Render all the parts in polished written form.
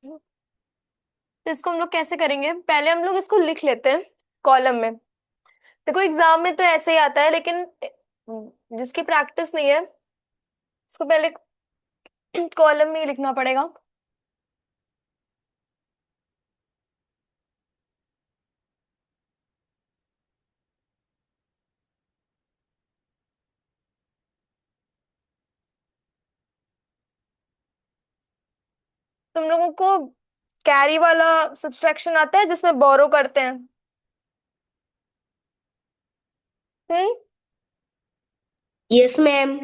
तो इसको हम लोग कैसे करेंगे, पहले हम लोग इसको लिख लेते हैं कॉलम में। देखो एग्जाम में तो ऐसे ही आता है, लेकिन जिसकी प्रैक्टिस नहीं है उसको पहले कॉलम में ही लिखना पड़ेगा। तुम लोगों को कैरी वाला सब्सट्रैक्शन आता है जिसमें बोरो करते हैं? हम्म। Yes ma'am.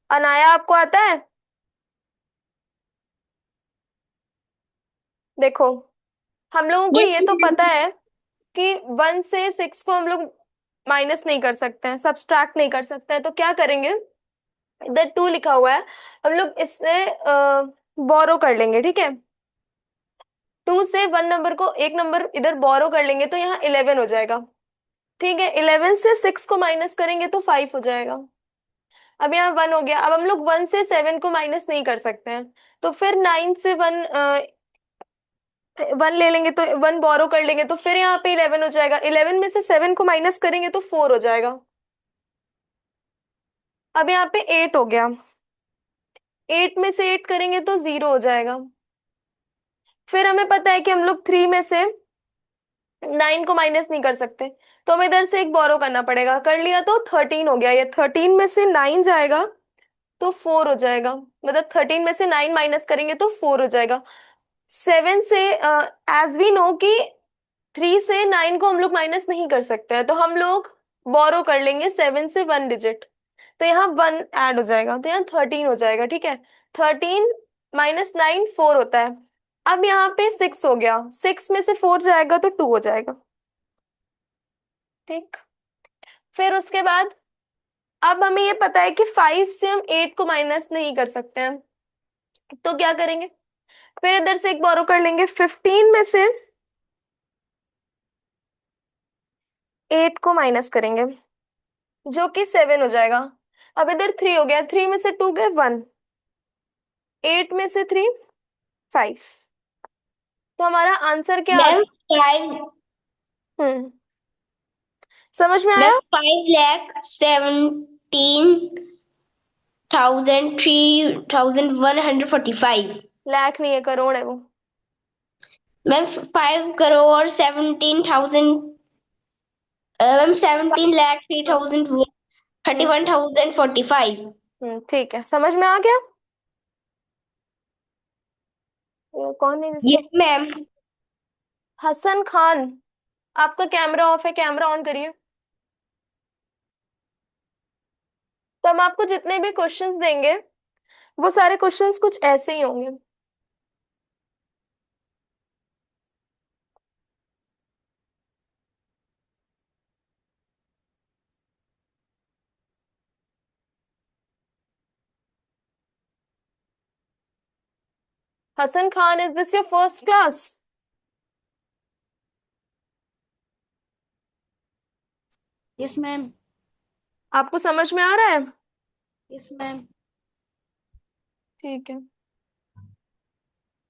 अनाया आपको आता है? देखो हम लोगों को यस ये तो पता मैम। है कि 1 से 6 को हम लोग माइनस नहीं कर सकते हैं, सब्सट्रैक्ट नहीं कर सकते हैं, तो क्या करेंगे, इधर 2 लिखा हुआ है, हम लोग इससे बोरो कर लेंगे, ठीक है। 2 से 1 नंबर को एक नंबर इधर बोरो कर लेंगे तो यहाँ 11 हो जाएगा। ठीक है, 11 से 6 को माइनस करेंगे तो 5 हो जाएगा। अब यहाँ 1 हो गया। अब हम लोग 1 से 7 को माइनस नहीं कर सकते हैं, तो फिर 9 से 1 1 ले लेंगे, तो 1 बोरो कर लेंगे तो फिर यहाँ पे 11 हो जाएगा। 11 में से 7 को माइनस करेंगे तो 4 हो जाएगा। अब यहाँ पे 8 हो गया। 8 में से 8 करेंगे तो 0 हो जाएगा। फिर हमें पता है कि हम लोग 3 में से 9 को माइनस नहीं कर सकते, तो हमें इधर से एक बोरो करना पड़ेगा। कर लिया तो 13 हो गया। ये 13 में से 9 जाएगा तो 4 हो जाएगा, मतलब 13 में से 9 माइनस करेंगे तो 4 हो जाएगा। 7 से एज वी नो कि 3 से 9 को हम लोग माइनस नहीं कर सकते हैं, तो हम लोग बोरो कर लेंगे 7 से 1 डिजिट, तो यहाँ 1 ऐड हो जाएगा, तो यहाँ 13 हो जाएगा। ठीक है, 13 - 9 4 होता है। अब यहाँ पे 6 हो गया, 6 में से 4 जाएगा तो 2 हो जाएगा। ठीक, फिर उसके बाद अब हमें ये पता है कि 5 से हम 8 को माइनस नहीं कर सकते हैं, तो क्या करेंगे, फिर इधर से एक बोरो कर लेंगे। 15 में से 8 को माइनस करेंगे जो कि 7 हो जाएगा। अब इधर 3 हो गया, 3 में से 2 गए 1, 8 में से 3 5, तो हमारा आंसर क्या आ मैम गया? 5। हम्म, समझ में मैम आया? 5,17,3,145। लाख नहीं है, करोड़ है वो। मैम 5 करोड़ 17,000। मैम 17,03,000 हम्म 31,045। ठीक है, समझ में आ गया। ये कौन है जिसके? Yes ma'am. हसन खान, आपका कैमरा ऑफ है, कैमरा ऑन करिए। तो हम आपको जितने भी क्वेश्चंस देंगे वो सारे क्वेश्चंस कुछ ऐसे ही होंगे। Hasan Khan, is this your first class? Yes ma'am. आपको समझ में आ रहा है? Yes ma'am. ठीक है,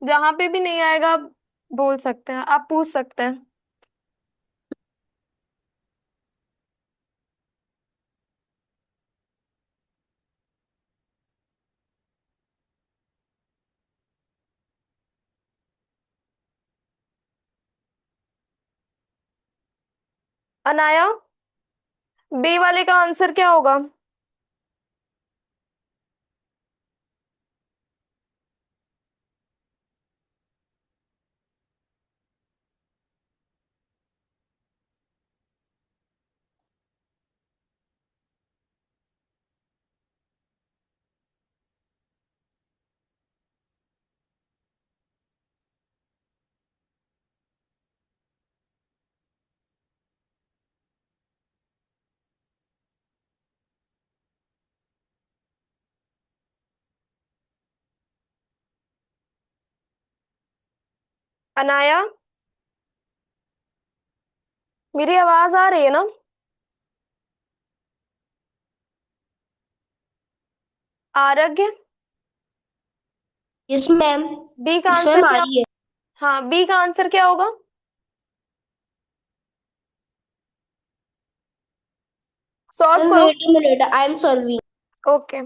जहां पे भी नहीं आएगा आप बोल सकते हैं, आप पूछ सकते हैं। अनाया, बी वाले का आंसर क्या होगा? अनाया, मेरी आवाज आ रही है ना? Arogya, yes ma'am. बी का यस आंसर मैम आ क्या? रही है। हाँ, बी का आंसर क्या होगा? सॉल्व मैम करो। Wait a minute, I am solving. Okay.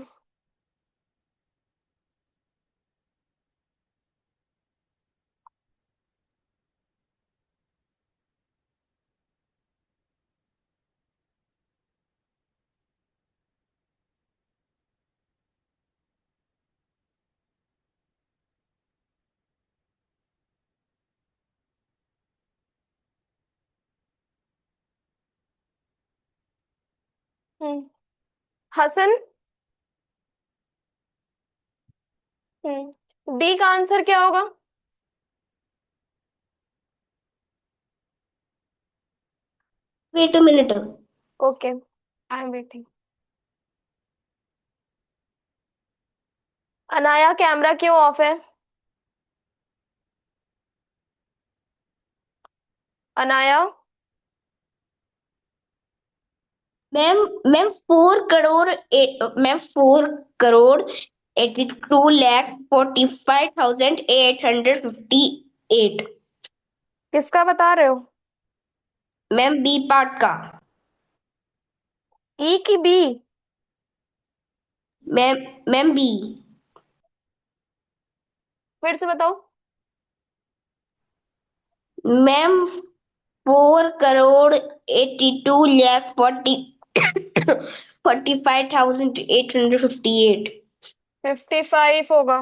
Hmm. Hasan. D का आंसर क्या होगा? Wait a minute. Okay, I am waiting. Anaya, camera क्यों ऑफ है? Anaya. Ma'am ma'am 4 crore ma'am 4 crore 82 lakh 45,858। किसका बता रहे हो? मैम बी पार्ट का। ई की बी? Ma'am ma'am B. फिर से बताओ। मैम 4 करोड़ 82 लाख 45,858। 55 होगा।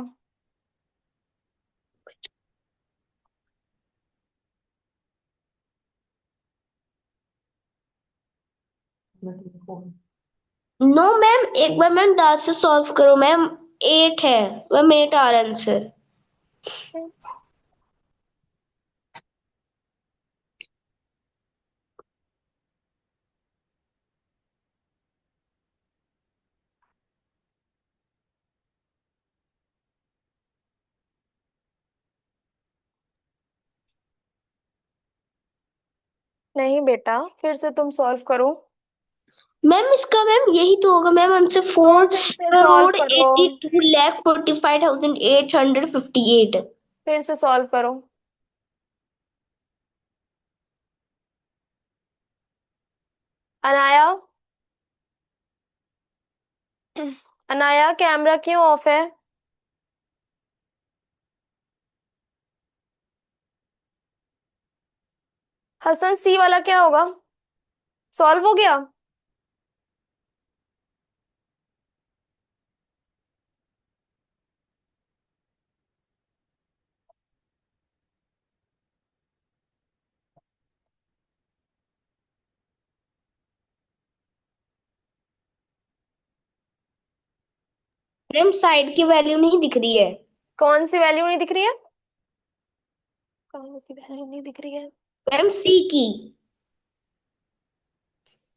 नो मैम, एक बार मैम 10 से सॉल्व करो मैम। 8 है। मैम 8 आ रहा है आंसर। Shit. नहीं बेटा, फिर से तुम सॉल्व करो। मैम इसका मैम यही तो होगा मैम आंसर। तुम फोर फिर से सॉल्व करोड़ करो। 82 लाख 45,858। फिर से सॉल्व करो। अनाया। अनाया, कैमरा क्यों ऑफ है? हसन, सी वाला क्या होगा? सॉल्व हो गया? मैम साइड की वैल्यू नहीं दिख रही है। कौन सी वैल्यू नहीं दिख रही है? कौन सी वैल्यू नहीं दिख रही है? मैम सी की।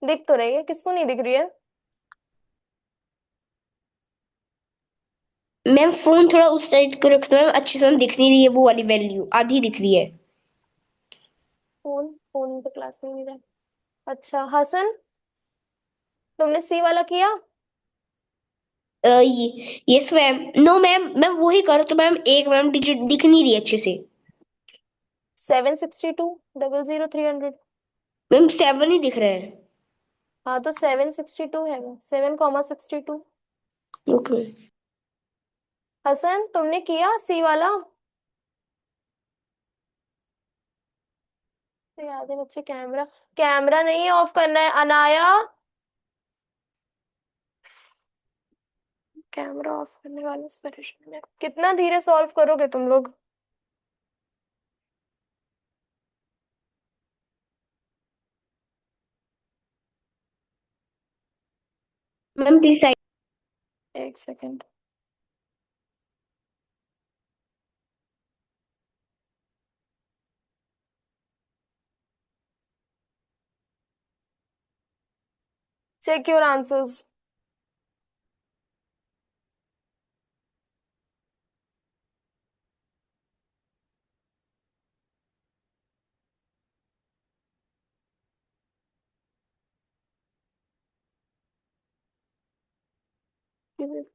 दिख तो रही है, किसको नहीं दिख रही है? मैम फोन थोड़ा उस साइड को रख दो मैम, अच्छे से दिख नहीं रही है वो वाली वैल्यू, आधी दिख रही है। फोन फोन तो क्लास में नहीं रहा। अच्छा हसन, तुमने सी वाला किया? Yes ma'am. No ma'am, ma'am वही करो तो मैम एक मैम डिजिट दिख नहीं रही अच्छे से। 762 00 300। मैम 7 ही दिख रहा है। हाँ तो 762 है, 7,62। ओके। हसन, तुमने किया सी वाला? तो याद है बच्चे, कैमरा कैमरा नहीं ऑफ करना है अनाया। कैमरा ऑफ करने वाले इस परेशान है। कितना धीरे सॉल्व करोगे तुम लोग? Ma'am please type. एक सेकेंड। Check your answers.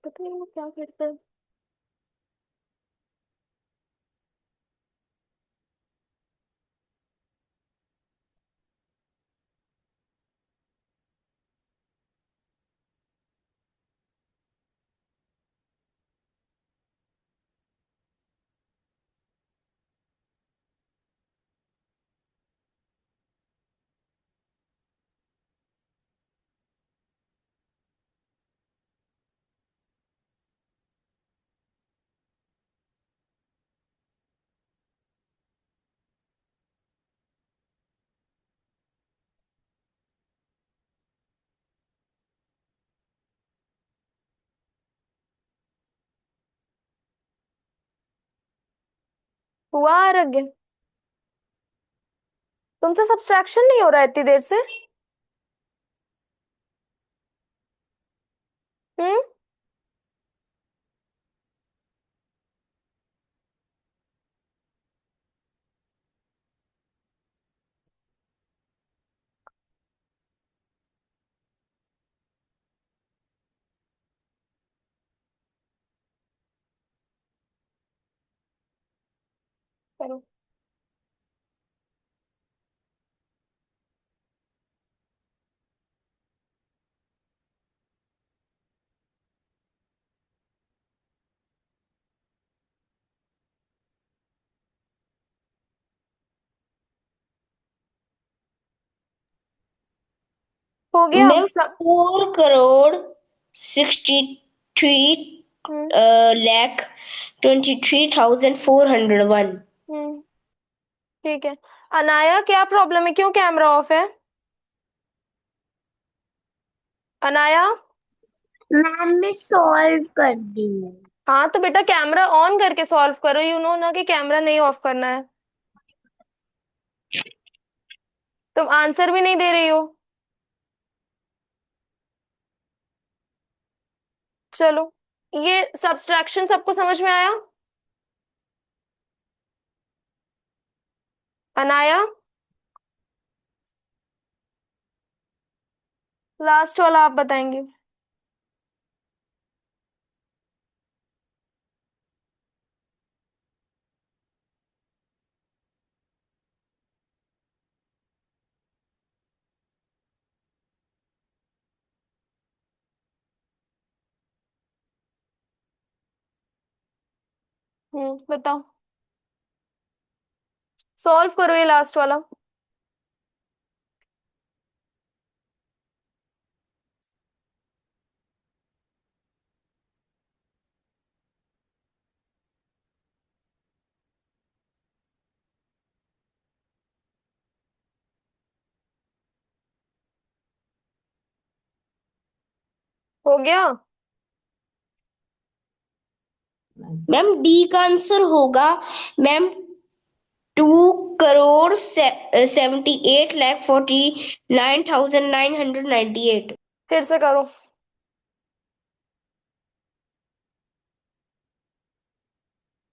पता नहीं वो क्या करते हैं। हुआ आरोग्य? तुमसे सब्सट्रैक्शन नहीं हो रहा है इतनी देर से? हम्म। करो। हो गया मैम सब। 4 करोड़ 63 हम्म। lakh 23,401। हम्म। ठीक है। अनाया, क्या प्रॉब्लम है? क्यों कैमरा ऑफ है? अनाया। मैम ने सॉल्व कर दी। हाँ तो बेटा कैमरा ऑन करके सॉल्व करो, यू नो ना कि कैमरा नहीं ऑफ करना है। तुम आंसर भी नहीं दे रही हो। चलो, ये सब्सट्रैक्शन सबको समझ में आया? अनाया, लास्ट वाला आप बताएंगे। बताओ। सॉल्व करो ये लास्ट वाला। हो गया? मैम डी का आंसर होगा मैम 2 करोड़ 78 लाख 49,998। फिर से करो।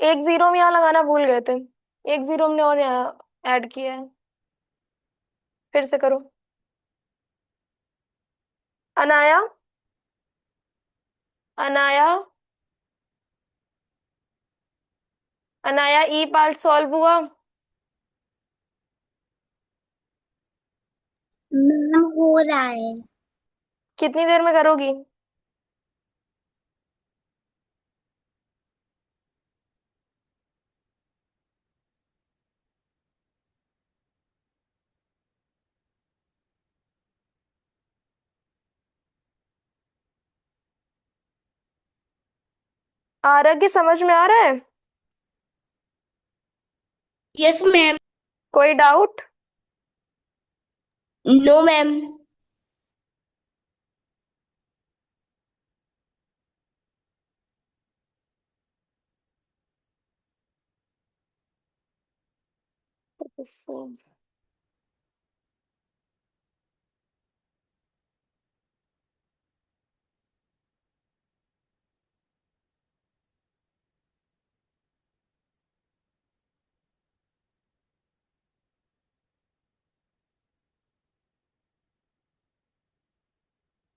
एक जीरो में यहाँ लगाना भूल गए थे। एक जीरो हमने और यहाँ ऐड किया है। फिर से करो। अनाया। अनाया। अनाया, ई पार्ट सॉल्व हुआ? मैम हो रहा है। कितनी देर में करोगी? आरोग्य समझ में आ रहा है? Yes ma'am. कोई डाउट? No ma'am.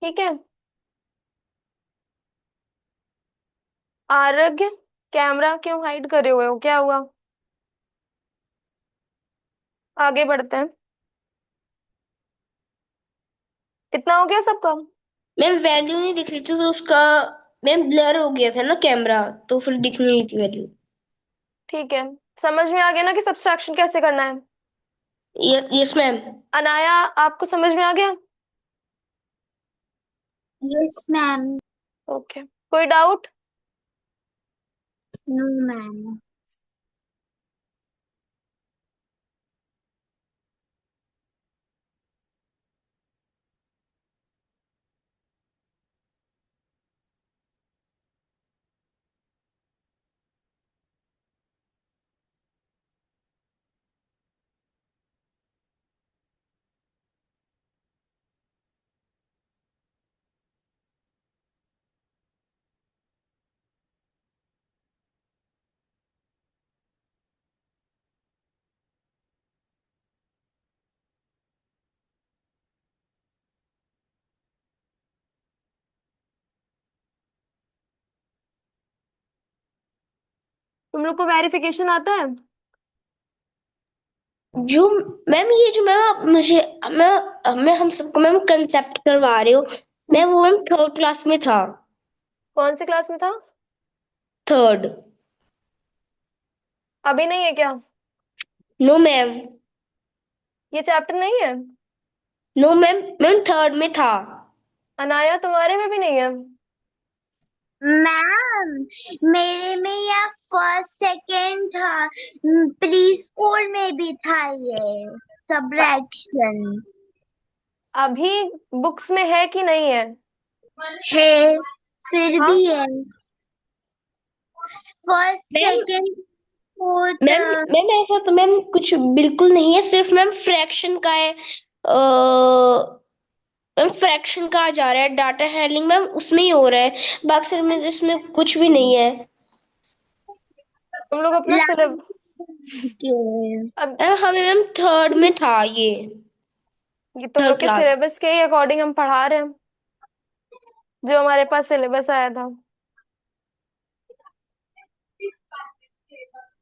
ठीक है। आरोग्य, कैमरा क्यों हाइड करे हुए हो? क्या हुआ? आगे बढ़ते हैं। इतना हो गया सबका? मैम वैल्यू नहीं दिख रही थी तो उसका मैम ब्लर हो गया था ना कैमरा, तो फिर दिख नहीं रही थी वैल्यू। ठीक है। समझ में आ गया ना कि सब्सट्रैक्शन कैसे करना है? Yes ma'am. अनाया, आपको समझ में आ गया? Yes ma'am. ओके। कोई डाउट? No ma'am. तुम लोग को वेरिफिकेशन आता है? जो मैम ये जो मैम आप मुझे मैं हम सबको मैम कंसेप्ट करवा रहे हो, मैं वो मैम थर्ड क्लास में था। कौन से क्लास में था? थर्ड। अभी नहीं है क्या? No ma'am. ये चैप्टर नहीं है? नो मैम, मैम थर्ड में था। अनाया तुम्हारे में भी नहीं है? मैम मेरे में या फर्स्ट सेकेंड था, प्री स्कूल में भी था ये प- सब्ट्रैक्शन। अभी बुक्स में है कि नहीं है? है, फिर हाँ। भी है। First ma'am second fourth. Ma'am ma'am ऐसा तो मैम कुछ बिल्कुल नहीं है, सिर्फ मैम फ्रैक्शन का है। मैम फ्रैक्शन का आ जा रहा है, डाटा हैंडलिंग मैम उसमें ही हो रहा है, बाकी सर में इसमें कुछ भी नहीं है। तुम लोग अपना सिलेब के अब मैम हमें मैम थर्ड में था ये। ये तुम थर्ड लोग के क्लास। सिलेबस के ही अकॉर्डिंग हम पढ़ा रहे हैं, जो हमारे पास सिलेबस आया था।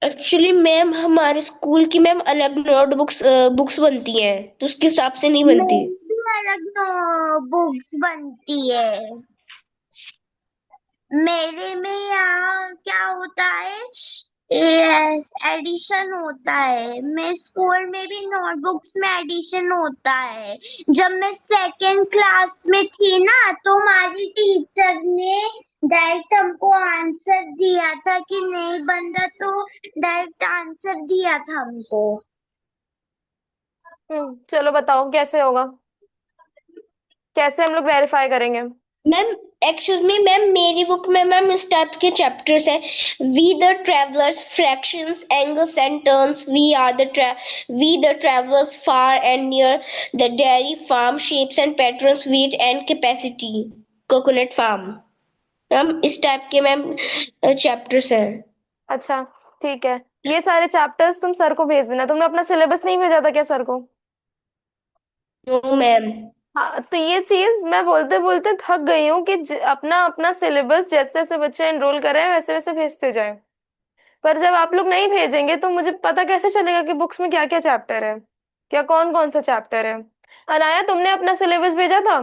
एक्चुअली मैम हमारे स्कूल की मैम अलग नोटबुक्स बुक्स बनती हैं, तो उसके हिसाब से नहीं बनती। मेरी भी अलग बुक्स बनती है। मेरे में यहाँ क्या होता है, एडिशन होता है। मैं स्कूल में भी नोटबुक्स में एडिशन होता है। जब मैं सेकंड क्लास में थी ना, तो हमारी टीचर ने डायरेक्ट हमको आंसर दिया था कि नहीं बंदा, तो डायरेक्ट आंसर दिया था हमको। चलो बताओ कैसे होगा, कैसे हम लोग वेरीफाई करेंगे? मैम एक्सक्यूज मी मैम, मेरी बुक में मैम इस टाइप के चैप्टर्स हैं। We the travellers, fractions, angles and turns, we the travellers far and near, the dairy farm, shapes and patterns, weight and capacity, coconut farm. Ma'am इस type के ma'am chapters हैं। अच्छा, ठीक है। ये सारे चैप्टर्स तुम सर को भेज देना। तुमने अपना सिलेबस नहीं भेजा था क्या सर को? No ma'am. हाँ, तो ये चीज मैं बोलते बोलते थक गई हूँ कि अपना अपना सिलेबस जैसे जैसे बच्चे एनरोल कर रहे हैं वैसे वैसे भेजते जाए। पर जब आप लोग नहीं भेजेंगे तो मुझे पता कैसे चलेगा कि बुक्स में क्या क्या चैप्टर है, क्या कौन कौन सा चैप्टर है? अनाया, तुमने अपना सिलेबस भेजा था?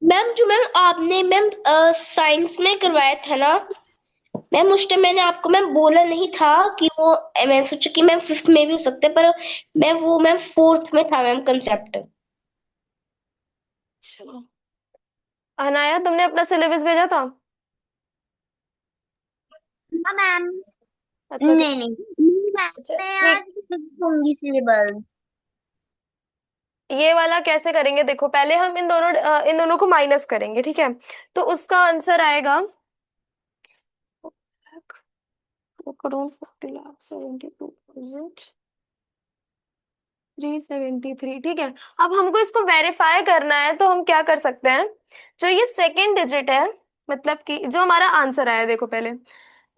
मैम जो मैम आपने मैम साइंस में करवाया था ना मैम, उस टाइम मैंने आपको मैम बोला नहीं था कि वो, मैं सोचा कि मैम फिफ्थ में भी हो सकता है, पर मैम फोर्थ में था मैम कंसेप्ट। अच्छा। अनाया, तुमने अपना सिलेबस भेजा था? हाँ मैम। अच्छा नहीं नहीं मैम, अच्छा, मैं आज ठीक। लिखूंगी सिलेबस। ये वाला कैसे करेंगे, देखो पहले हम इन दोनों को माइनस करेंगे, ठीक है? तो उसका आंसर आएगा 1,40,72,373, ठीक है। अब हमको इसको वेरीफाई करना है, तो हम क्या कर सकते हैं? जो ये सेकेंड डिजिट है, मतलब कि जो हमारा आंसर आया, देखो पहले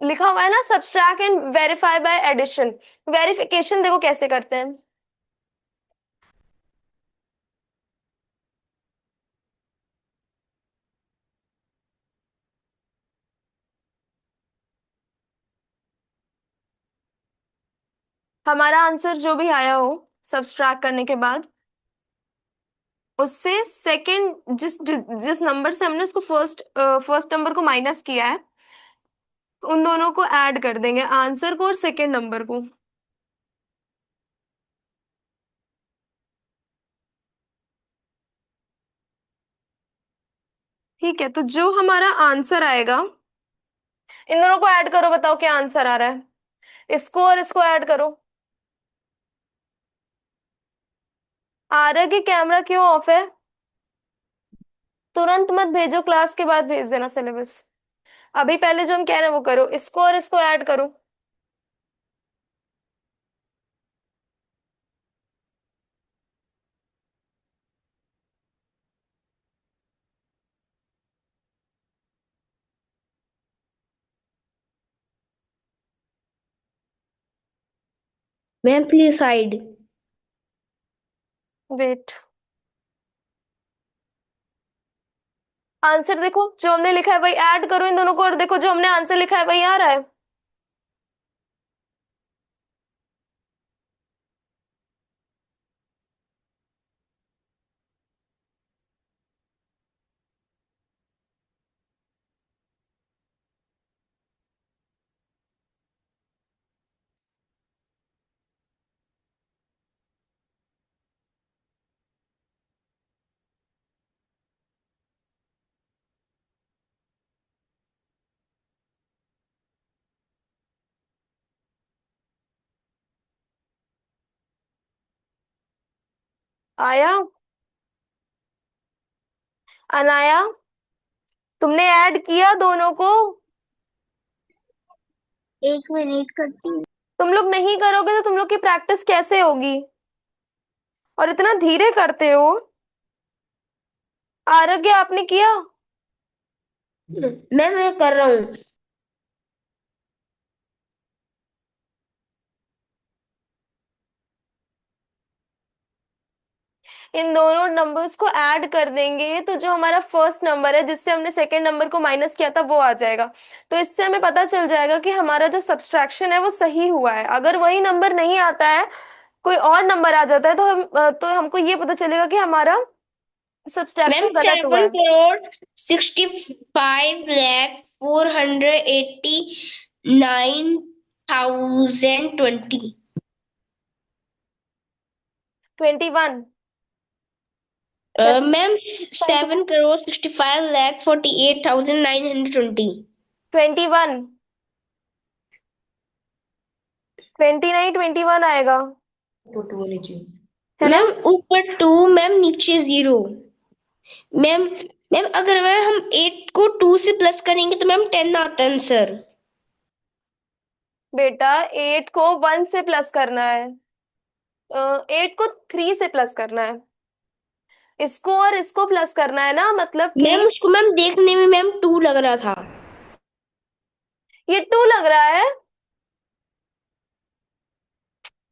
लिखा हुआ है ना, subtract and verify by addition. Verification देखो कैसे करते हैं। हमारा आंसर जो भी आया हो सब्सट्रैक्ट करने के बाद, उससे सेकंड जिस जिस नंबर से हमने उसको फर्स्ट नंबर को माइनस किया है, उन दोनों को ऐड कर देंगे, आंसर को और सेकंड नंबर को। ठीक है, तो जो हमारा आंसर आएगा, इन दोनों को ऐड करो, बताओ क्या आंसर आ रहा है। इसको और इसको ऐड करो। आ रहा है कि कैमरा क्यों ऑफ है? तुरंत मत भेजो, क्लास के बाद भेज देना सिलेबस। अभी पहले जो हम कह रहे हैं वो करो, इसको और इसको ऐड करो। Ma'am please side. Wait, answer देखो जो हमने लिखा है वही ऐड करो इन दोनों को, और देखो जो हमने आंसर लिखा है वही आ रहा है। आया? अनाया, तुमने ऐड किया दोनों को? एक मिनट करती हूँ। तुम लोग नहीं करोगे तो तुम लोग की प्रैक्टिस कैसे होगी? और इतना धीरे करते हो। आरोग्य, आपने किया? मैं कर रहा हूँ। इन दोनों नंबर्स को ऐड कर देंगे तो जो हमारा फर्स्ट नंबर है जिससे हमने सेकंड नंबर को माइनस किया था वो आ जाएगा। तो इससे हमें पता चल जाएगा कि हमारा जो सब्सट्रैक्शन है वो सही हुआ है। अगर वही नंबर नहीं आता है, कोई और नंबर आ जाता है, तो हमको ये पता चलेगा कि हमारा मैम सब्सट्रैक्शन गलत हुआ 7,65,489,020। 21। मैम 7,65,48,920। 21। 20 नहीं, 21 आएगा। है ना? मैम ऊपर 2, मैम नीचे 0। मैम मैम अगर मैम हम 8 को 2 से प्लस करेंगे तो मैम 10 आता है आंसर। बेटा, 8 को 1 से प्लस करना है। 8 को 3 से प्लस करना है। इसको और इसको प्लस करना है ना, मतलब कि मैम उसको मैम देखने में मैम 2 लग रहा था। ये 2 लग रहा है।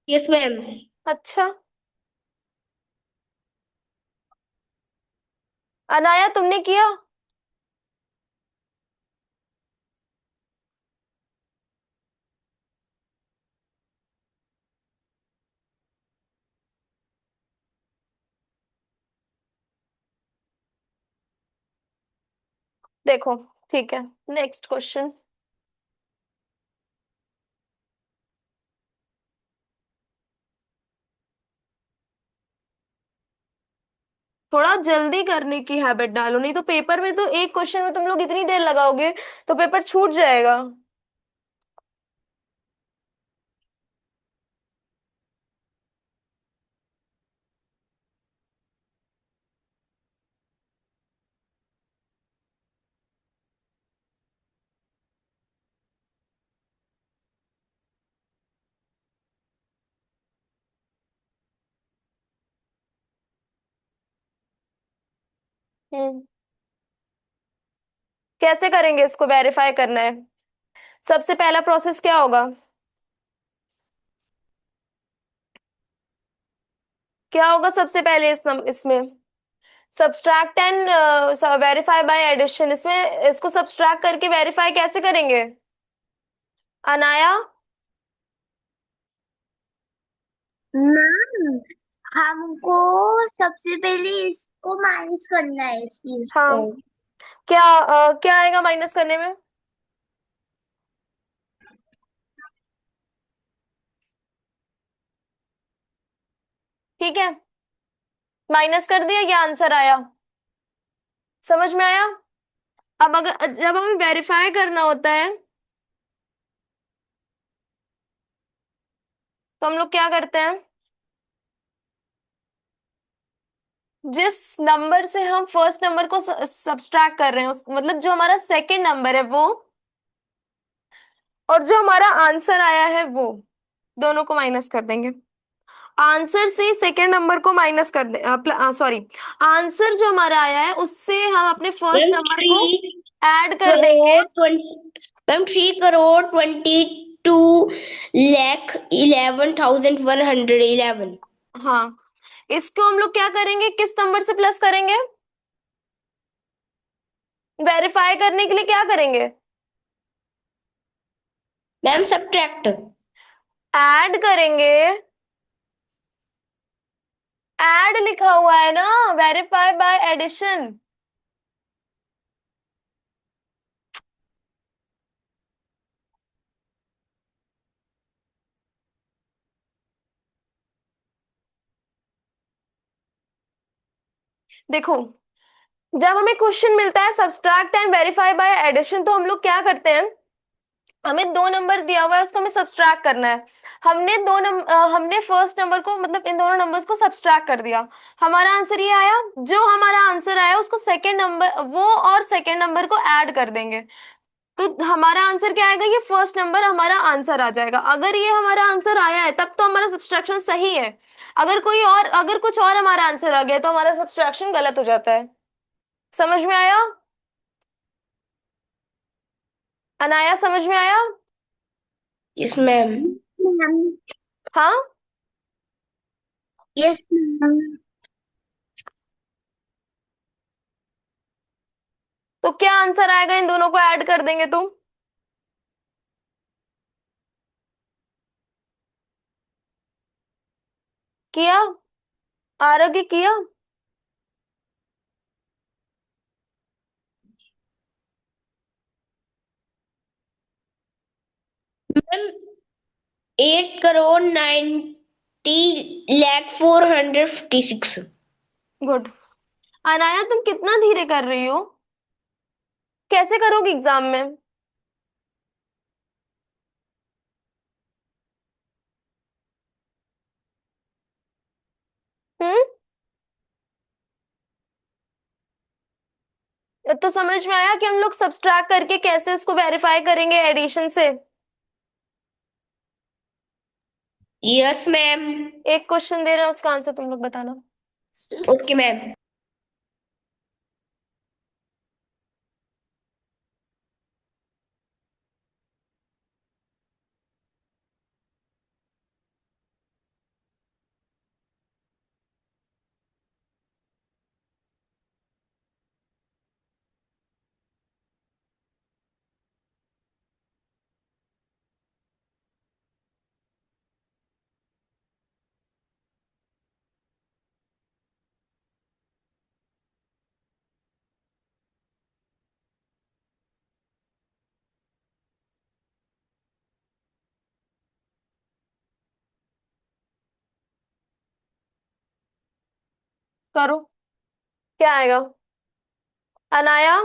Yes ma'am. अच्छा। अनाया, तुमने किया? देखो, ठीक है। Next question. थोड़ा जल्दी करने की हैबिट डालो, नहीं तो पेपर में तो एक क्वेश्चन में तुम लोग इतनी देर लगाओगे तो पेपर छूट जाएगा। हम्म। कैसे करेंगे? इसको वेरीफाई करना है। सबसे पहला प्रोसेस क्या होगा? क्या होगा सबसे पहले इसमें? Subtract and verify by addition. इसमें इसको सब्सट्रैक्ट करके वेरीफाई कैसे करेंगे? अनाया? मैम हमको सबसे पहले इसको माइनस करना है इस चीज को। हाँ। क्या क्या आएगा माइनस करने में? ठीक है, माइनस कर दिया, ये आंसर आया। समझ में आया? अब अगर जब हमें वेरीफाई करना होता है तो हम लोग क्या करते हैं? जिस नंबर से हम फर्स्ट नंबर को सब्सट्रैक्ट कर रहे हैं, मतलब जो हमारा सेकंड नंबर है वो, और जो हमारा आंसर आया है वो, दोनों को माइनस कर देंगे। आंसर से सेकंड नंबर को माइनस कर दे, सॉरी, आंसर जो हमारा आया है उससे हम अपने फर्स्ट मैम नंबर को 3 ऐड कर देंगे। करोड़ 20 मैम 3,22,11,111। हाँ, इसको हम लोग क्या करेंगे? किस नंबर से प्लस करेंगे? वेरीफाई करने के लिए क्या करेंगे? Ma'am subtract. ऐड करेंगे। ऐड लिखा हुआ है ना, वेरीफाई बाय एडिशन। देखो, जब हमें क्वेश्चन मिलता है subtract and verify by addition तो हम लोग क्या करते हैं? हमें दो नंबर दिया हुआ है, उसको हमें सब्सट्रैक्ट करना है। हमने फर्स्ट नंबर को, मतलब इन दोनों नंबर्स को सब्सट्रैक्ट कर दिया। हमारा आंसर ये आया। जो हमारा आंसर आया उसको सेकंड नंबर, वो और सेकंड नंबर को ऐड कर देंगे, तो हमारा आंसर क्या आएगा? ये फर्स्ट नंबर हमारा आंसर आ जाएगा। अगर ये हमारा आंसर आया है तब तो हमारा सब्सट्रैक्शन सही है। अगर कुछ और हमारा आंसर आ गया तो हमारा सब्सट्रैक्शन गलत हो जाता है। समझ में आया? अनाया, समझ में आया? Yes ma'am. मैम। हाँ। Yes ma'am. तो क्या आंसर आएगा इन दोनों को ऐड कर देंगे तो? किया? आरोग्य किया? मैम 8 करोड़ 90 लाख 456। गुड। अनाया, तुम कितना धीरे कर रही हो? कैसे करोगी एग्जाम में? हम्म। तो समझ में आया कि हम लोग सब्सट्रैक्ट करके कैसे इसको वेरीफाई करेंगे एडिशन से? Yes ma'am. एक क्वेश्चन दे रहे हैं, उसका आंसर तुम लोग बताना। Okay ma'am. करो। क्या आएगा? Anaya,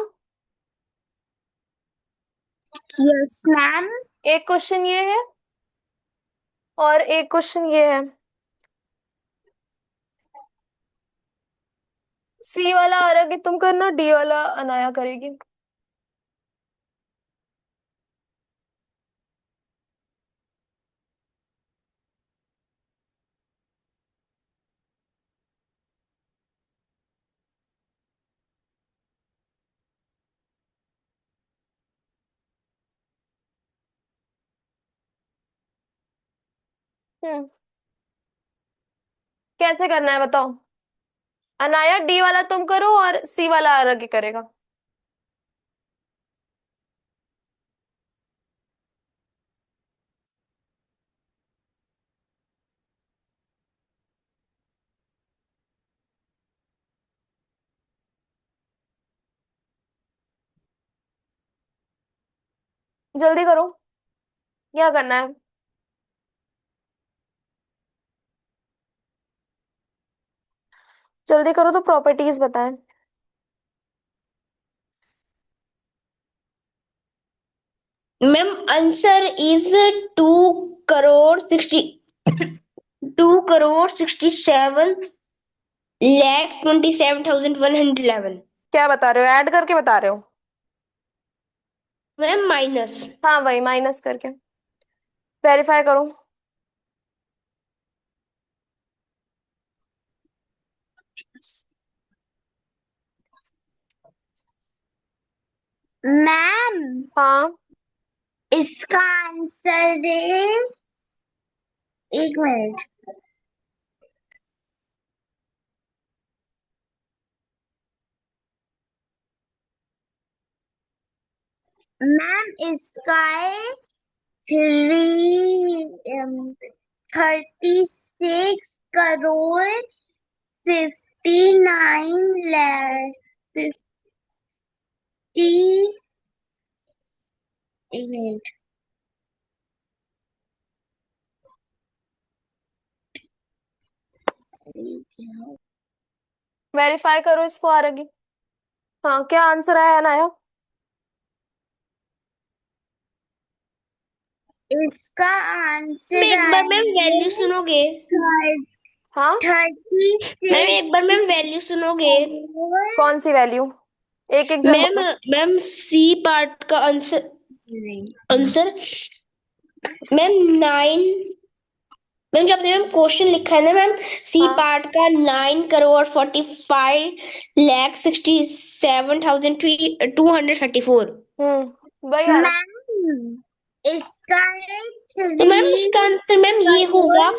yes ma'am. एक क्वेश्चन ये है और एक क्वेश्चन ये है। सी वाला आरोग्य तुम करना, डी वाला अनाया करेगी। हम्म। कैसे करना है बताओ? अनाया, डी वाला तुम करो और सी वाला आरोग्य करेगा। जल्दी करो। क्या करना है? जल्दी करो तो प्रॉपर्टीज बताएं। Ma'am answer is 2 crore 67 lakh 27,111। क्या बता रहे हो? ऐड करके बता रहे हो? Ma'am minus. हाँ, वही माइनस करके। वेरीफाई करो। मैम, हाँ। इसका आंसर है, एक मिनट मैम, इसका है 36 करोड़ 59 लाख 50। एक मिनट। वेरीफाई करो इसको आरोग्य। हाँ, क्या आंसर आया अनाया? इसका मैम आंसर एक बार मैम वैल्यू आएगा सुनोगे? हाँ, 36 मैम एक बार मैम वैल्यू सुनोगे? कौन सी वैल्यू? एक एक जन मैम बोलो। मैम सी पार्ट का आंसर आंसर मैम 9। मैम जब मैम क्वेश्चन लिखा है ना मैम, सी हाँ। पार्ट का 9,45,67,234। वही आ रहा। मैम इसका है तो मैम 3 इसका आंसर मैम ये होगा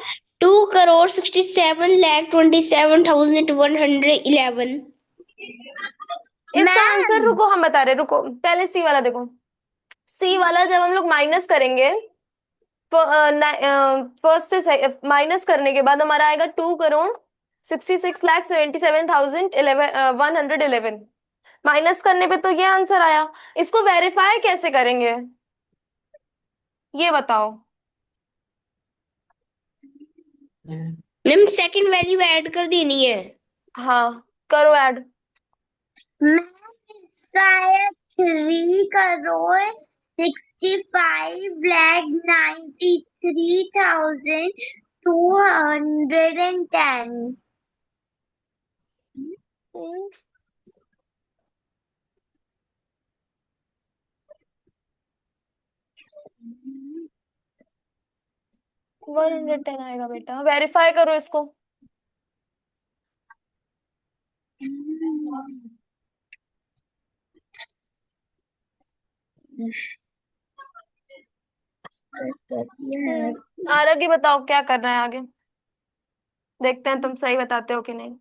करोड़ 2,67,27,111। इसका आंसर, मैम रुको हम बता रहे, रुको पहले सी वाला देखो। सी वाला जब हम लोग माइनस करेंगे, फर्स्ट से माइनस करने के बाद हमारा आएगा 2,66,77,111। माइनस करने पे तो ये आंसर आया। इसको वेरीफाई कैसे करेंगे, ये बताओ। मैम सेकंड वैल्यू ऐड कर देनी है। हाँ, करो ऐड। मैम इसका है 3,65,93,210। 110 आएगा बेटा, वेरीफाई करो इसको। आगे बताओ क्या करना है आगे, देखते हैं तुम सही बताते हो कि नहीं।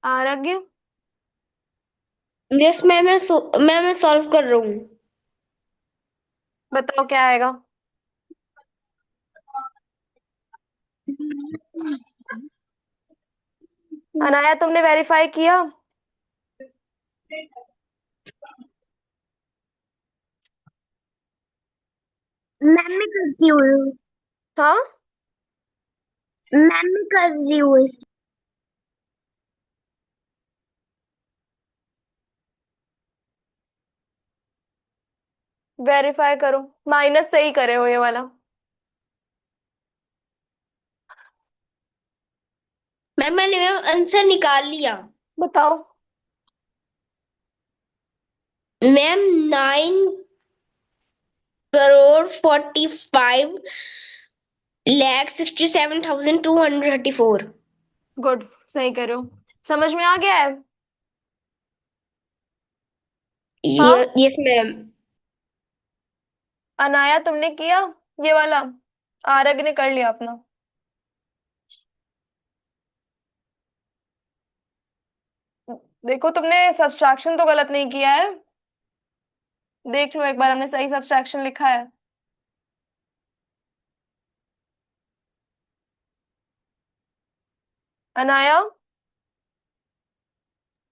आरोग्य। यस मैम मैं सॉल्व कर रहा हूँ। बताओ क्या आएगा। अनाया, तुमने वेरीफाई किया? मैम मैं करती हूँ। हाँ, मैम मैं कर रही हूँ वेरीफाई करो। माइनस सही करे हो ये वाला। मैंने मैम आंसर निकाल लिया। बताओ। मैम 9,45,67,234। गुड, सही करे हो। समझ में आ गया है? हाँ। Yes ma'am. अनाया, तुमने किया ये वाला? आरग ने कर लिया अपना। देखो, तुमने सब्सट्रैक्शन तो गलत नहीं किया है। देख लो एक बार, हमने सही सब्सट्रैक्शन लिखा है। Anaya,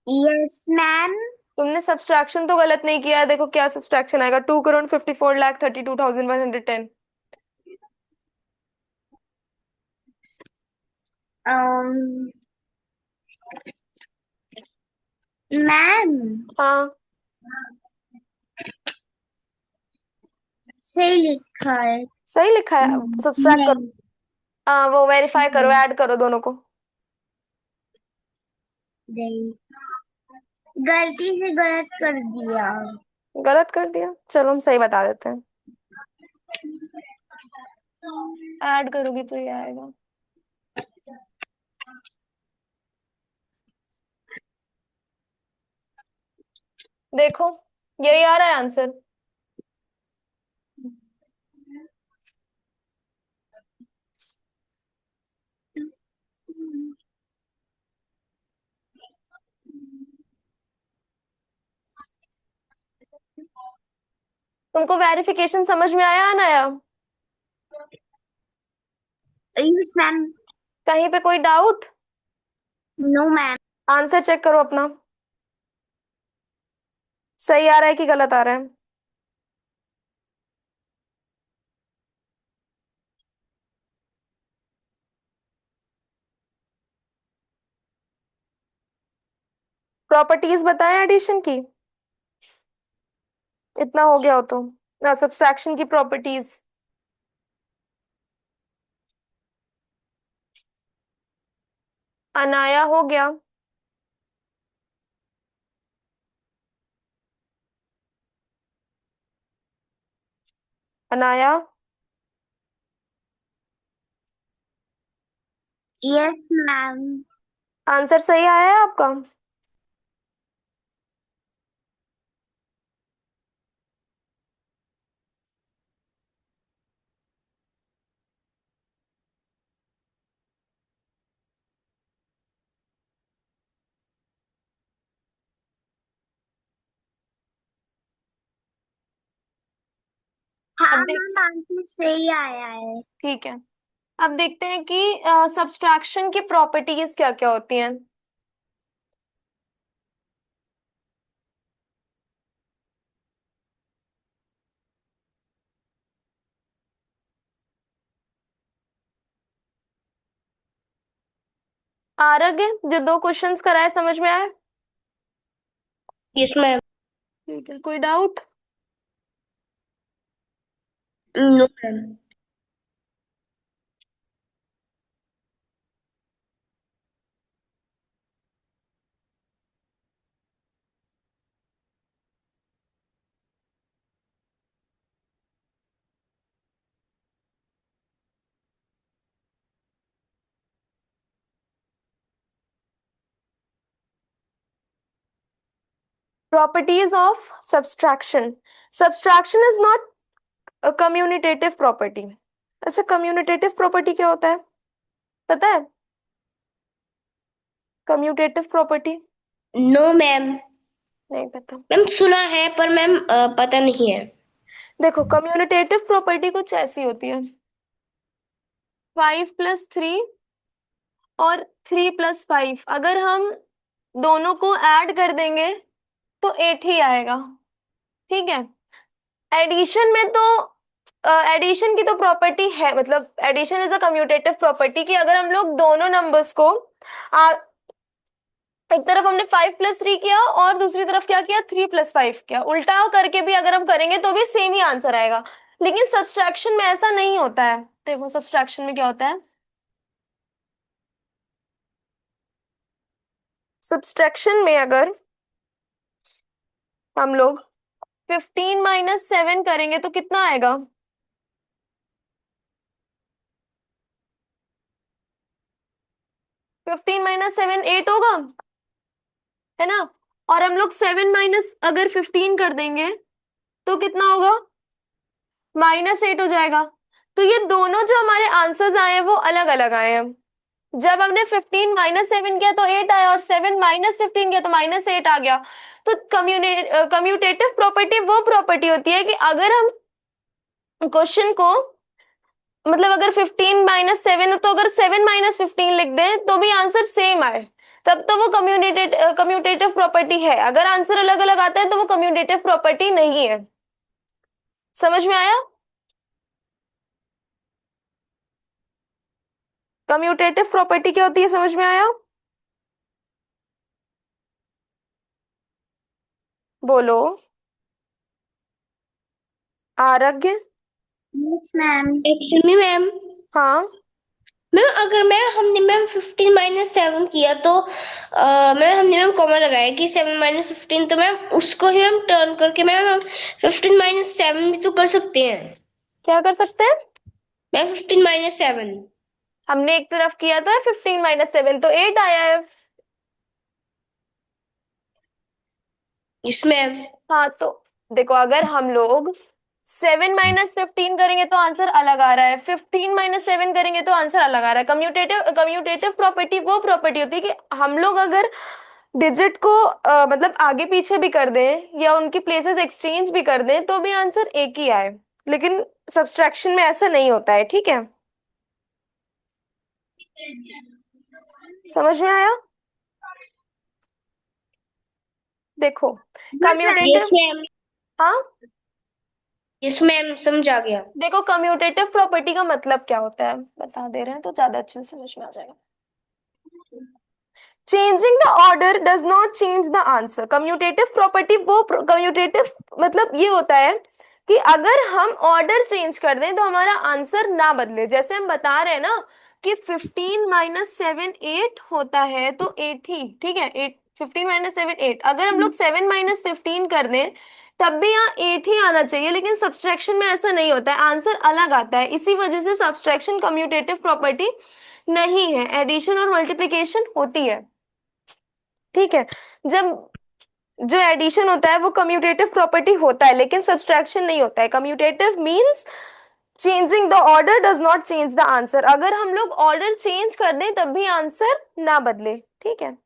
yes ma'am. तुमने सब्सट्रैक्शन तो गलत नहीं किया है। देखो क्या सब्सट्रैक्शन आएगा, 2,54,32,110। मैम हाँ, सही लिखा है। सही लिखा है। सब्सट्रैक्ट करो। नहीं वो वेरीफाई करो, नहीं ऐड करो दोनों को। नहीं, गलती से गलत कर दिया। गलत कर दिया, चलो हम सही बता देते हैं। ऐड करोगी तो ये आएगा। देखो, यही आ रहा है आंसर। तुमको वेरिफिकेशन समझ में आया अनाया? Yes ma'am. कहीं पे कोई doubt? No ma'am. Answer check करो अपना, सही आ रहा है कि गलत आ रहा है। प्रॉपर्टीज बताएं एडिशन की। इतना हो गया हो तो सब्सट्रैक्शन की प्रॉपर्टीज। अनाया हो गया। Anaya, yes ma'am. आंसर सही आया है आपका? हाँ अब देख, मैम, आंसर सही आया है। ठीक है, अब देखते हैं कि सब्सट्रैक्शन की प्रॉपर्टीज क्या क्या होती हैं। आरग, जो दो क्वेश्चंस कराए समझ में आए? Yes ma'am. ठीक है, कोई doubt? No ma'am. Properties of subtraction. Subtraction is not commutative property. अच्छा, कम्यूनिटेटिव प्रॉपर्टी क्या होता है, पता है? Commutative property no ma'am. नहीं पता। मैम सुना है पर मैम पता नहीं है। देखो, कम्यूनिटेटिव प्रॉपर्टी कुछ ऐसी होती है, 5+3 और 3+5, अगर हम दोनों को ऐड कर देंगे तो 8 ही आएगा। ठीक है, एडिशन में तो एडिशन की तो प्रॉपर्टी है, मतलब addition is a commutative property कि अगर हम लोग दोनों नंबर्स को आ, एक तरफ हमने 5+3 किया और दूसरी तरफ क्या किया, 3+5 किया, उल्टा करके भी अगर हम करेंगे तो भी सेम ही आंसर आएगा। लेकिन सब्सट्रैक्शन में ऐसा नहीं होता है। देखो सब्सट्रैक्शन में क्या होता है, सब्सट्रैक्शन में अगर हम लोग 15 - 7 करेंगे तो कितना आएगा? 15 - 7 8 होगा, है ना? और हम लोग 7 माइनस अगर 15 कर देंगे तो कितना होगा, -8 हो जाएगा। तो ये दोनों जो हमारे आंसर्स आए हैं वो अलग अलग आए हैं। जब हमने 15 - 7 किया तो 8 आया, और 7 - 15 किया तो -8 आ गया। तो कम्यूटेटिव प्रॉपर्टी वो प्रॉपर्टी होती है कि अगर हम क्वेश्चन को, मतलब अगर 15 - 7 है तो अगर 7 - 15 लिख दें तो भी आंसर सेम आए, तब तो वो कम्यूटेटिव प्रॉपर्टी है। अगर आंसर अलग अलग आता है तो वो कम्यूटेटिव प्रॉपर्टी नहीं है। समझ में आया? कम्यूटेटिव प्रॉपर्टी क्या होती है, समझ में आया? बोलो। आरोग्य। Yes ma'am. एक्चुअली मैम, हाँ, मैम अगर मैम 15 - 7 किया तो मैम हमने मैम कॉमन लगाया कि 7 - 15, तो मैम उसको ही हम टर्न करके मैम हम 15 - 7 भी तो कर सकते हैं। क्या कर सकते हैं? मैम 15 - 7। हमने एक तरफ किया तो है 15 - 7 तो 8 आया है। Yes ma'am. हाँ तो देखो, अगर हम लोग 7 - 15 करेंगे तो आंसर अलग आ रहा है, 15 - 7 करेंगे तो आंसर अलग आ रहा है। कम्यूटेटिव प्रॉपर्टी वो प्रॉपर्टी होती है कि हम लोग अगर डिजिट को मतलब आगे पीछे भी कर दें या उनकी प्लेसेस एक्सचेंज भी कर दें तो भी आंसर एक ही आए। लेकिन सब्सट्रैक्शन में ऐसा नहीं होता है, ठीक है? समझ में आया? देखो, yes ma'am. Yes commutative, ma'am. हाँ, यस मैम समझ आ गया। देखो कम्यूटेटिव प्रॉपर्टी का मतलब क्या होता है बता दे रहे हैं तो ज्यादा अच्छे से समझ में आ जाएगा। Changing the order does not change the answer. Commutative property वो कम्यूटेटिव मतलब ये होता है कि अगर हम ऑर्डर चेंज कर दें तो हमारा आंसर ना बदले। जैसे हम बता रहे हैं ना कि 15 - 7 8 होता है, तो 8 ही ठीक है। 8 15 - 7 8। अगर हम लोग 7 - 15 कर दें तब भी यहाँ 8 ही आना चाहिए, लेकिन सब्सट्रैक्शन में ऐसा नहीं होता है, आंसर अलग आता है। इसी वजह से सब्सट्रैक्शन कम्यूटेटिव प्रॉपर्टी नहीं है, एडिशन और मल्टीप्लिकेशन होती है। ठीक है, जब जो एडिशन होता है वो कम्यूटेटिव प्रॉपर्टी होता है, लेकिन सब्सट्रैक्शन नहीं होता है। Commutative means changing the order does not change the answer. अगर हम लोग ऑर्डर चेंज कर दें तब भी आंसर ना बदले। ठीक है,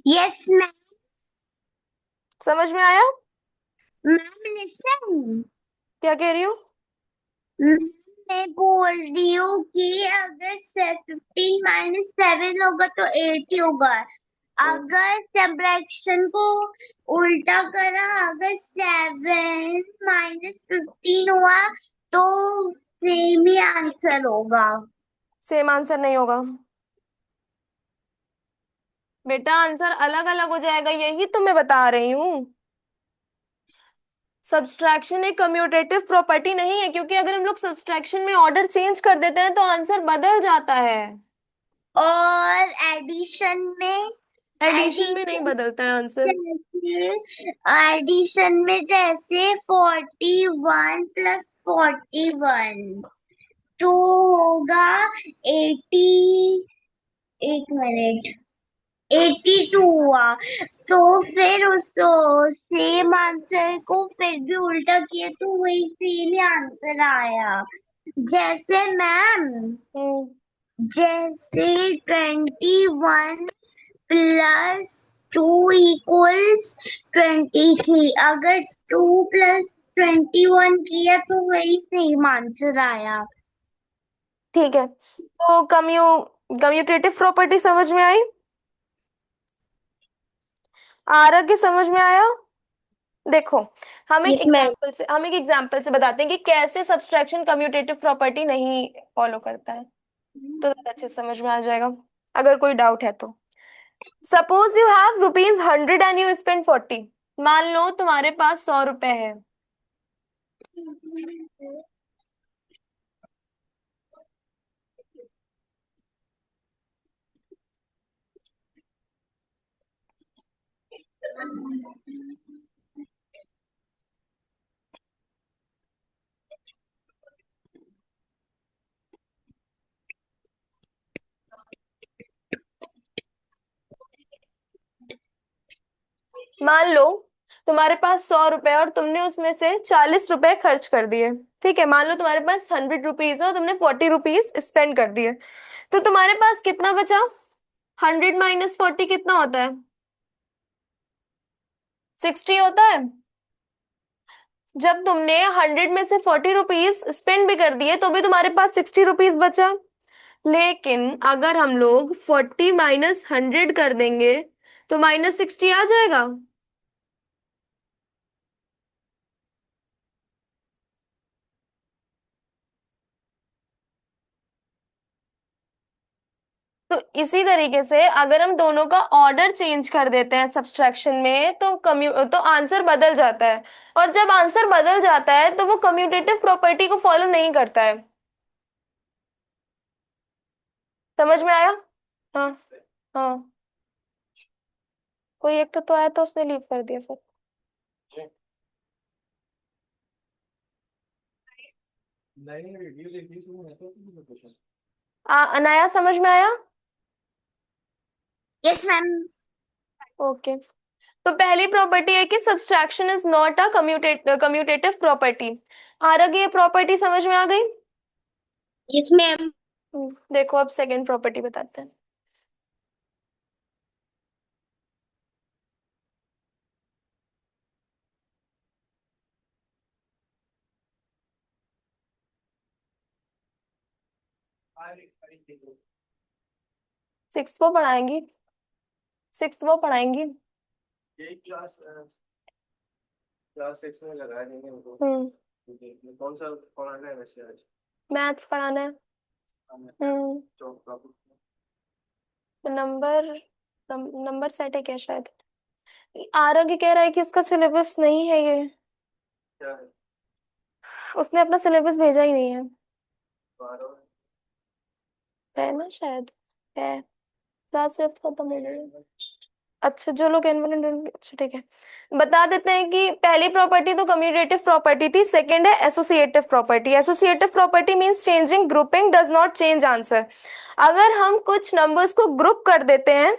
यस मैम। समझ में आया? मैम लिसन, क्या कह रही हूँ? मैं बोल रही हूँ कि अगर 15 - 7 होगा तो 8 ही होगा। अगर सब्ट्रैक्शन को उल्टा करा, अगर 7 - 15 हुआ तो सेम ही आंसर होगा। सेम आंसर नहीं होगा बेटा, आंसर अलग अलग हो जाएगा, यही तो मैं बता रही हूँ। सब्सट्रैक्शन एक कम्यूटेटिव प्रॉपर्टी नहीं है, क्योंकि अगर हम लोग सब्सट्रैक्शन में ऑर्डर चेंज कर देते हैं तो आंसर बदल जाता है। और एडिशन में, एडिशन में नहीं एडिशन बदलता है आंसर। एडिशन में जैसे 41 + 41 तो होगा 80। एक मिनट, 82 हुआ। तो फिर उस सेम आंसर को फिर भी उल्टा किए तो वही सेम ही आंसर आया। जैसे मैम, हम्म जैसे 21 + 2 = 23। अगर 2 + 21 किया तो वही सेम आंसर आया। ठीक है, तो कम्यूटेटिव प्रॉपर्टी समझ में आई? आरग समझ में आया? देखो, यस मैम। हम एक एग्जांपल से बताते हैं कि कैसे सब्सट्रैक्शन कम्यूटेटिव प्रॉपर्टी नहीं फॉलो करता है, तो ज्यादा अच्छे से समझ में आ जाएगा। अगर कोई डाउट है तो suppose you have ₹100 and you spend 40। मान लो तुम्हारे पास 100 रुपए है। मान लो तुम्हारे पास 100 रुपए और तुमने उसमें से 40 रुपए खर्च कर दिए। ठीक है, मान लो तुम्हारे पास 100 रुपीज है और तुमने 40 रुपीज स्पेंड कर दिए, तो तुम्हारे पास कितना बचा? 100 - 40 कितना होता है? 60 होता है। जब तुमने 100 में से 40 रुपीज स्पेंड भी कर दिए तो भी तुम्हारे पास 60 रुपीज बचा। लेकिन अगर हम लोग 40 - 100 कर देंगे तो -60 आ जाएगा। तो इसी तरीके से अगर हम दोनों का ऑर्डर चेंज कर देते हैं सब्सट्रैक्शन में तो आंसर बदल जाता है। और जब आंसर बदल जाता है तो वो कम्यूटेटिव प्रॉपर्टी को फॉलो नहीं करता है। समझ में आया? हाँ। हाँ, कोई एक तो आया तो उसने लीव कर दिया फिर। अनाया समझ में आया? Yes ma'am. ओके, तो पहली प्रॉपर्टी है कि subtraction is not a commutative property. आरग ये प्रॉपर्टी समझ में आ गई? Yes ma'am. देखो अब सेकंड प्रॉपर्टी बताते हैं। सिक्स वो पढ़ाएंगी, सिक्स वो पढ़ाएंगी। यही क्लास 6 में लगाया नहीं उनको। कौन सा पढ़ाना है वैसे आज? मैथ्स पढ़ाना है। हाँ, हम्म चौक का। नंबर नंबर सेट है क्या शायद। आरग कह रहा है कि उसका सिलेबस नहीं है ये, क्या है? उसने अपना सिलेबस भेजा ही नहीं है। 12 है ना शायद, है। क्लास 5 खत्म हो गई। अच्छा जो लोग अच्छा ठीक है, बता देते हैं कि पहली प्रॉपर्टी तो कम्यूटेटिव प्रॉपर्टी थी, सेकंड है associative property. Associative property means changing grouping does not change answer. अगर हम कुछ नंबर्स को ग्रुप कर देते हैं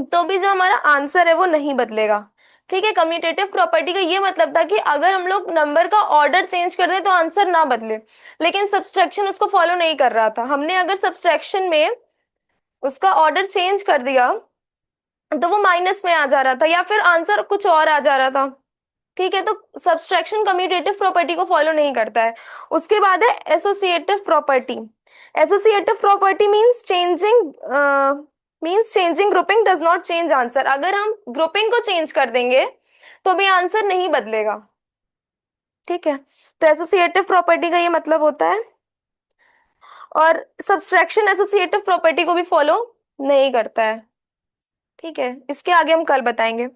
तो भी जो हमारा आंसर है वो नहीं बदलेगा। ठीक है, कम्यूटेटिव प्रॉपर्टी का ये मतलब था कि अगर हम लोग नंबर का ऑर्डर चेंज कर दें तो आंसर ना बदले, लेकिन सब्सट्रैक्शन उसको फॉलो नहीं कर रहा था। हमने अगर सब्सट्रैक्शन में उसका ऑर्डर चेंज कर दिया तो वो माइनस में आ जा रहा था या फिर आंसर कुछ और आ जा रहा था। ठीक है, तो सब्सट्रैक्शन कम्यूटेटिव प्रॉपर्टी को फॉलो नहीं करता है। उसके बाद है associative property. Associative property means changing grouping does not change answer. अगर हम ग्रुपिंग को चेंज कर देंगे तो भी आंसर नहीं बदलेगा। ठीक है, तो एसोसिएटिव प्रॉपर्टी का ये मतलब होता है। और सब्सट्रैक्शन एसोसिएटिव प्रॉपर्टी को भी फॉलो नहीं करता है। ठीक है, इसके आगे हम कल बताएंगे।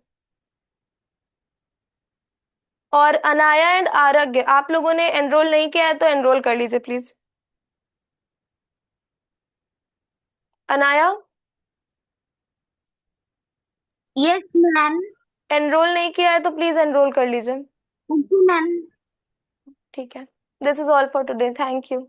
और अनाया एंड आरोग्य, आप लोगों ने एनरोल नहीं किया है तो एनरोल कर लीजिए please. Anaya, yes ma'am. Enrol नहीं किया है तो प्लीज एनरोल कर लीजिए। Okay ma'am. ठीक है, this is all for today, thank you.